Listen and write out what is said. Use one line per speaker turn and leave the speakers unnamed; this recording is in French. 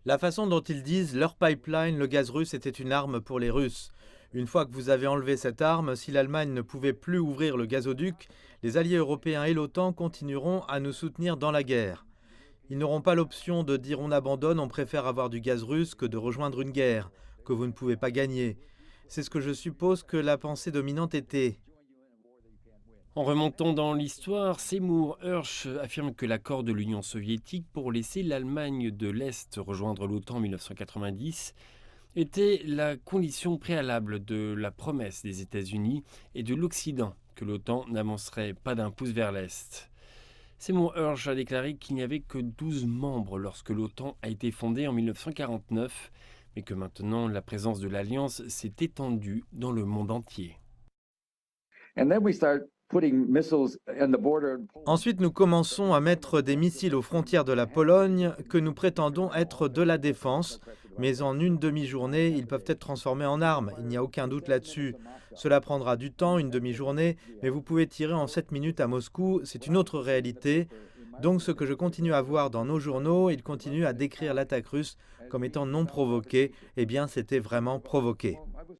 La façon dont ils disent leur pipeline, le gaz russe, était une arme pour les Russes. Une fois que vous avez enlevé cette arme, si l'Allemagne ne pouvait plus ouvrir le gazoduc, les alliés européens et l'OTAN continueront à nous soutenir dans la guerre. Ils n'auront pas l'option de dire on abandonne, on préfère avoir du gaz russe que de rejoindre une guerre, que vous ne pouvez pas gagner. C'est ce que je suppose que la pensée dominante était.
En remontant dans l'histoire, Seymour Hersh affirme que l'accord de l'Union soviétique pour laisser l'Allemagne de l'Est rejoindre l'OTAN en 1990 était la condition préalable de la promesse des États-Unis et de l'Occident que l'OTAN n'avancerait pas d'un pouce vers l'Est. Seymour Hersh a déclaré qu'il n'y avait que 12 membres lorsque l'OTAN a été fondée en 1949, mais que maintenant la présence de l'Alliance s'est étendue dans le monde entier.
Ensuite, nous commençons à mettre des missiles aux frontières de la Pologne que nous prétendons être de la défense, mais en une demi-journée, ils peuvent être transformés en armes, il n'y a aucun doute là-dessus. Cela prendra du temps, une demi-journée, mais vous pouvez tirer en 7 minutes à Moscou, c'est une autre réalité. Donc ce que je continue à voir dans nos journaux, ils continuent à décrire l'attaque russe comme étant non provoquée, eh bien c'était vraiment provoqué.